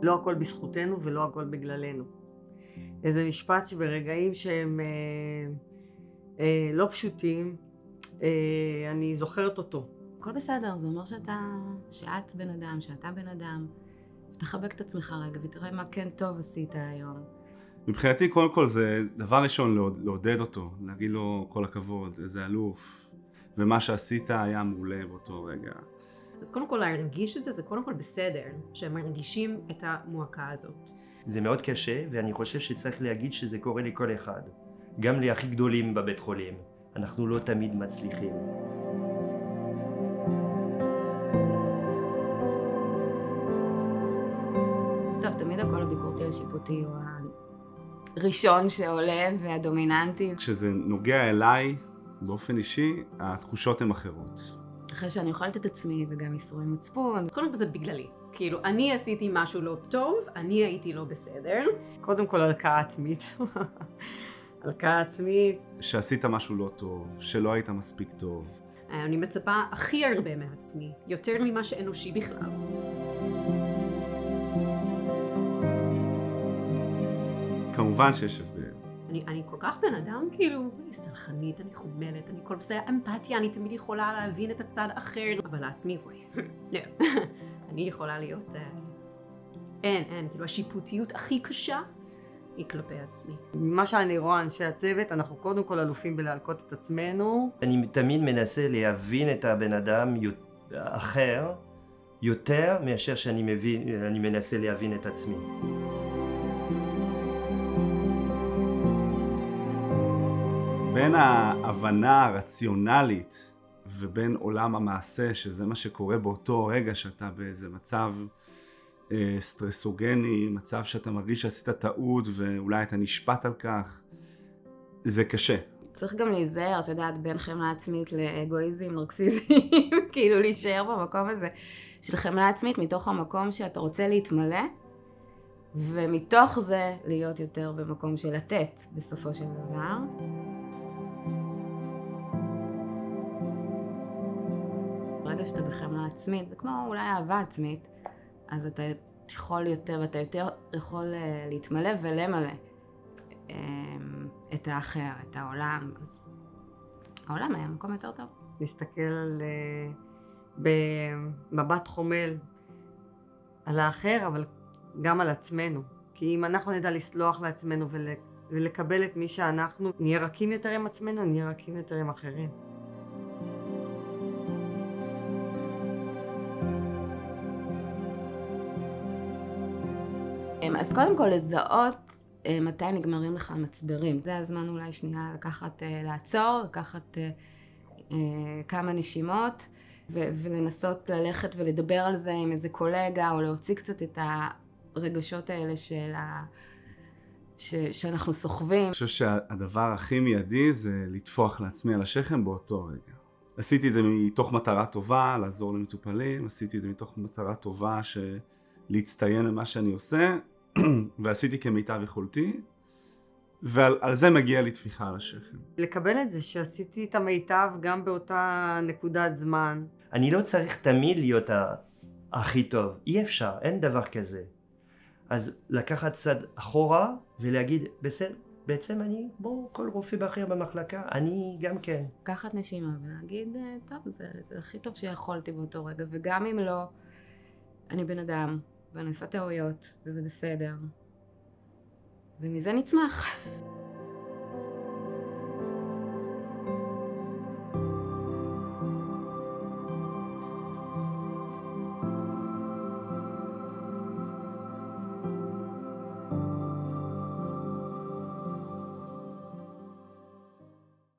לא הכל בזכותנו ולא הכל בגללנו. איזה משפט שברגעים שהם לא פשוטים, אני זוכרת אותו. הכל בסדר, זה אומר שאת בן אדם, שאתה בן אדם. תחבק את עצמך רגע ותראה מה כן טוב עשית היום. מבחינתי קודם כל זה דבר ראשון לעודד אותו, להגיד לו כל הכבוד, איזה אלוף, ומה שעשית היה מעולה באותו רגע. אז קודם כל להרגיש את זה קודם כל בסדר, שהם מרגישים את המועקה הזאת. זה מאוד קשה, ואני חושב שצריך להגיד שזה קורה לכל אחד. גם להכי גדולים בבית חולים. אנחנו לא תמיד מצליחים. טוב, תמיד הקול הביקורתי השיפוטי הוא הראשון שעולה והדומיננטי. כשזה נוגע אליי באופן אישי, התחושות הן אחרות. אחרי שאני אוכלת את עצמי וגם איסורי מצפון. קודם כל זה בגללי. כאילו, אני עשיתי משהו לא טוב, אני הייתי לא בסדר. קודם כל הלקאה עצמית. הלקאה עצמית. שעשית משהו לא טוב, שלא היית מספיק טוב. אני מצפה הכי הרבה מעצמי, יותר ממה שאנושי בכלל. כמובן שיש הבדל. אני כל כך בן אדם, כאילו, אני סלחנית, אני חומלת, אני כל בסדר, אמפתיה, אני תמיד יכולה להבין את הצד אחר, אבל לעצמי, וואי, לא, אני יכולה להיות, אין, כאילו, השיפוטיות הכי קשה היא כלפי עצמי. ממה שאני רואה אנשי הצוות, אנחנו קודם כל אלופים בלהלקות את עצמנו. אני תמיד מנסה להבין את הבן אדם אחר, יותר מאשר שאני מנסה להבין את עצמי. בין ההבנה הרציונלית ובין עולם המעשה, שזה מה שקורה באותו רגע שאתה באיזה מצב סטרסוגני, מצב שאתה מרגיש שעשית טעות ואולי אתה נשפט על כך, זה קשה. צריך גם להיזהר, את יודעת, בין חמלה עצמית לאגואיזם, נרקסיזם, כאילו להישאר במקום הזה של חמלה עצמית מתוך המקום שאתה רוצה להתמלא, ומתוך זה להיות יותר במקום של לתת בסופו של דבר. ברגע שאתה בחמלה עצמית, זה כמו אולי אהבה עצמית, אז אתה יכול יותר, ואתה יותר יכול להתמלא ולמלא את האחר, את העולם. אז העולם היה מקום יותר טוב. להסתכל על, במבט חומל על האחר, אבל גם על עצמנו. כי אם אנחנו נדע לסלוח לעצמנו ולקבל את מי שאנחנו, נהיה רכים יותר עם עצמנו, נהיה רכים יותר עם אחרים. אז קודם כל לזהות מתי נגמרים לך המצברים. זה הזמן אולי שנייה לקחת, לעצור, לקחת כמה נשימות ולנסות ללכת ולדבר על זה עם איזה קולגה או להוציא קצת את הרגשות האלה שאנחנו סוחבים. אני חושב שהדבר הכי מיידי זה לטפוח לעצמי על השכם באותו רגע. עשיתי את זה מתוך מטרה טובה, לעזור למטופלים, עשיתי את זה מתוך מטרה טובה להצטיין למה שאני עושה, ועשיתי כמיטב יכולתי, ועל זה מגיע לי טפיחה על השכם. לקבל את זה שעשיתי את המיטב גם באותה נקודת זמן. אני לא צריך תמיד להיות הכי טוב, אי אפשר, אין דבר כזה. אז לקחת צד אחורה ולהגיד, בסדר, בעצם אני, כל רופא בכיר במחלקה, אני גם כן. לקחת נשימה ולהגיד, טוב, זה הכי טוב שיכולתי באותו רגע, וגם אם לא, אני בן אדם, ואני עושה טעויות, וזה בסדר. ומזה נצמח.